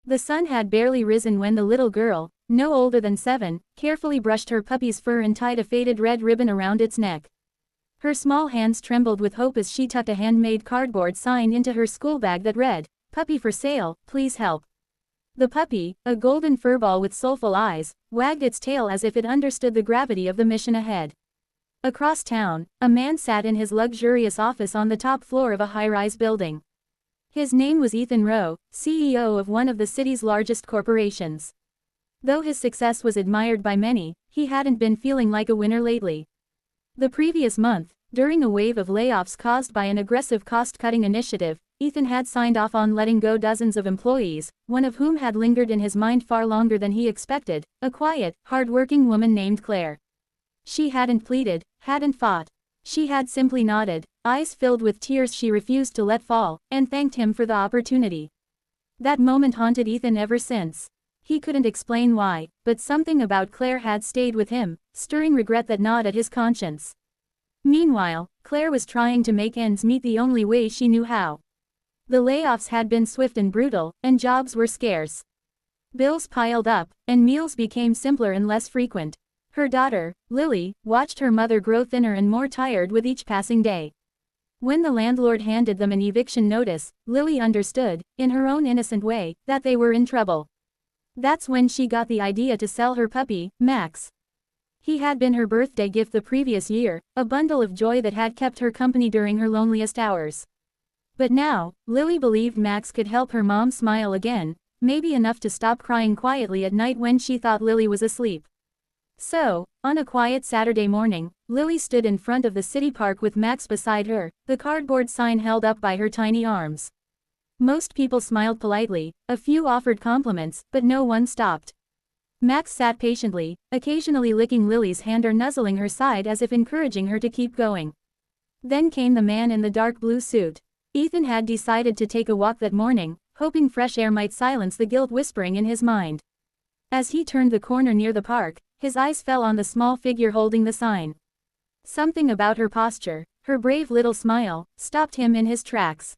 The sun had barely risen when the little girl, no older than 7, carefully brushed her puppy's fur and tied a faded red ribbon around its neck. Her small hands trembled with hope as she tucked a handmade cardboard sign into her school bag that read, "Puppy for sale, please help." The puppy, a golden furball with soulful eyes, wagged its tail as if it understood the gravity of the mission ahead. Across town, a man sat in his luxurious office on the top floor of a high-rise building. His name was Ethan Rowe, CEO of one of the city's largest corporations. Though his success was admired by many, he hadn't been feeling like a winner lately. The previous month, during a wave of layoffs caused by an aggressive cost-cutting initiative, Ethan had signed off on letting go dozens of employees, one of whom had lingered in his mind far longer than he expected, a quiet, hard-working woman named Claire. She hadn't pleaded, hadn't fought. She had simply nodded, eyes filled with tears she refused to let fall, and thanked him for the opportunity. That moment haunted Ethan ever since. He couldn't explain why, but something about Claire had stayed with him, stirring regret that gnawed at his conscience. Meanwhile, Claire was trying to make ends meet the only way she knew how. The layoffs had been swift and brutal, and jobs were scarce. Bills piled up, and meals became simpler and less frequent. Her daughter, Lily, watched her mother grow thinner and more tired with each passing day. When the landlord handed them an eviction notice, Lily understood, in her own innocent way, that they were in trouble. That's when she got the idea to sell her puppy, Max. He had been her birthday gift the previous year, a bundle of joy that had kept her company during her loneliest hours. But now, Lily believed Max could help her mom smile again, maybe enough to stop crying quietly at night when she thought Lily was asleep. So, on a quiet Saturday morning, Lily stood in front of the city park with Max beside her, the cardboard sign held up by her tiny arms. Most people smiled politely, a few offered compliments, but no one stopped. Max sat patiently, occasionally licking Lily's hand or nuzzling her side as if encouraging her to keep going. Then came the man in the dark blue suit. Ethan had decided to take a walk that morning, hoping fresh air might silence the guilt whispering in his mind. As he turned the corner near the park, his eyes fell on the small figure holding the sign. Something about her posture, her brave little smile, stopped him in his tracks.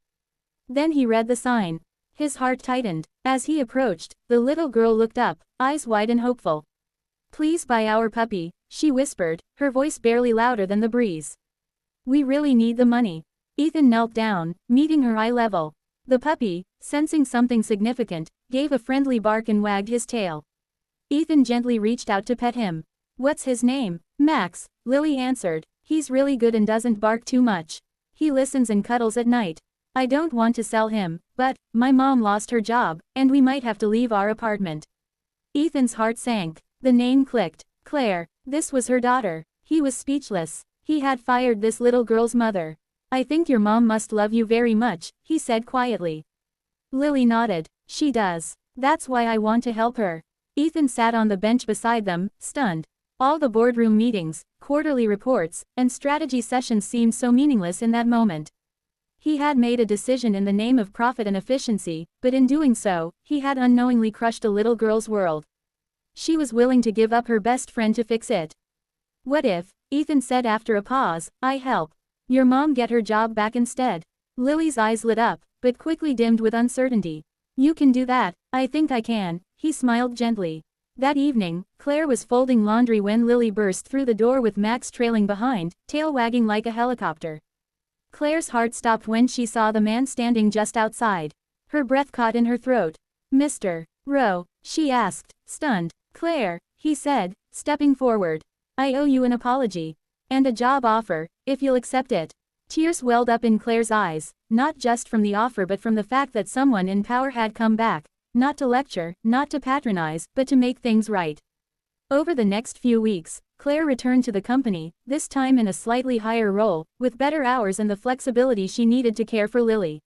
Then he read the sign. His heart tightened. As he approached, the little girl looked up, eyes wide and hopeful. "Please buy our puppy," she whispered, her voice barely louder than the breeze. "We really need the money." Ethan knelt down, meeting her eye level. The puppy, sensing something significant, gave a friendly bark and wagged his tail. Ethan gently reached out to pet him. "What's his name?" "Max," Lily answered. "He's really good and doesn't bark too much. He listens and cuddles at night. I don't want to sell him, but my mom lost her job, and we might have to leave our apartment." Ethan's heart sank. The name clicked. Claire. This was her daughter. He was speechless. He had fired this little girl's mother. "I think your mom must love you very much," he said quietly. Lily nodded. "She does. That's why I want to help her." Ethan sat on the bench beside them, stunned. All the boardroom meetings, quarterly reports, and strategy sessions seemed so meaningless in that moment. He had made a decision in the name of profit and efficiency, but in doing so, he had unknowingly crushed a little girl's world. She was willing to give up her best friend to fix it. "What if," Ethan said after a pause, "I help your mom get her job back instead?" Lily's eyes lit up, but quickly dimmed with uncertainty. "You can do that." "I think I can," he smiled gently. That evening, Claire was folding laundry when Lily burst through the door with Max trailing behind, tail wagging like a helicopter. Claire's heart stopped when she saw the man standing just outside. Her breath caught in her throat. "Mr. Rowe?" she asked, stunned. "Claire," he said, stepping forward. "I owe you an apology. And a job offer, if you'll accept it." Tears welled up in Claire's eyes, not just from the offer but from the fact that someone in power had come back, not to lecture, not to patronize, but to make things right. Over the next few weeks, Claire returned to the company, this time in a slightly higher role, with better hours and the flexibility she needed to care for Lily.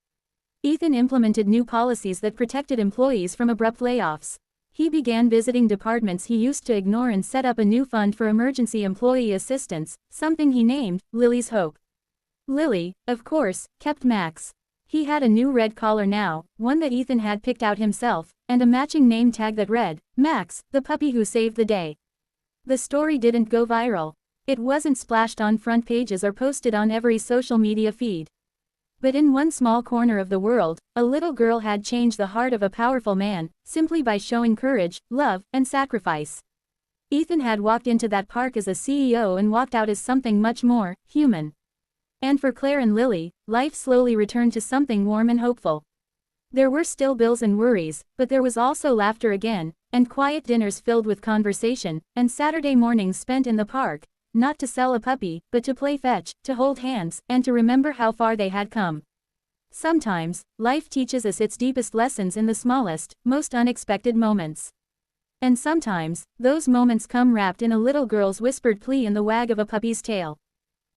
Ethan implemented new policies that protected employees from abrupt layoffs. He began visiting departments he used to ignore and set up a new fund for emergency employee assistance, something he named Lily's Hope. Lily, of course, kept Max. He had a new red collar now, one that Ethan had picked out himself, and a matching name tag that read, "Max, the puppy who saved the day." The story didn't go viral. It wasn't splashed on front pages or posted on every social media feed. But in one small corner of the world, a little girl had changed the heart of a powerful man, simply by showing courage, love, and sacrifice. Ethan had walked into that park as a CEO and walked out as something much more human. And for Claire and Lily, life slowly returned to something warm and hopeful. There were still bills and worries, but there was also laughter again, and quiet dinners filled with conversation, and Saturday mornings spent in the park, not to sell a puppy, but to play fetch, to hold hands, and to remember how far they had come. Sometimes, life teaches us its deepest lessons in the smallest, most unexpected moments. And sometimes, those moments come wrapped in a little girl's whispered plea and the wag of a puppy's tail.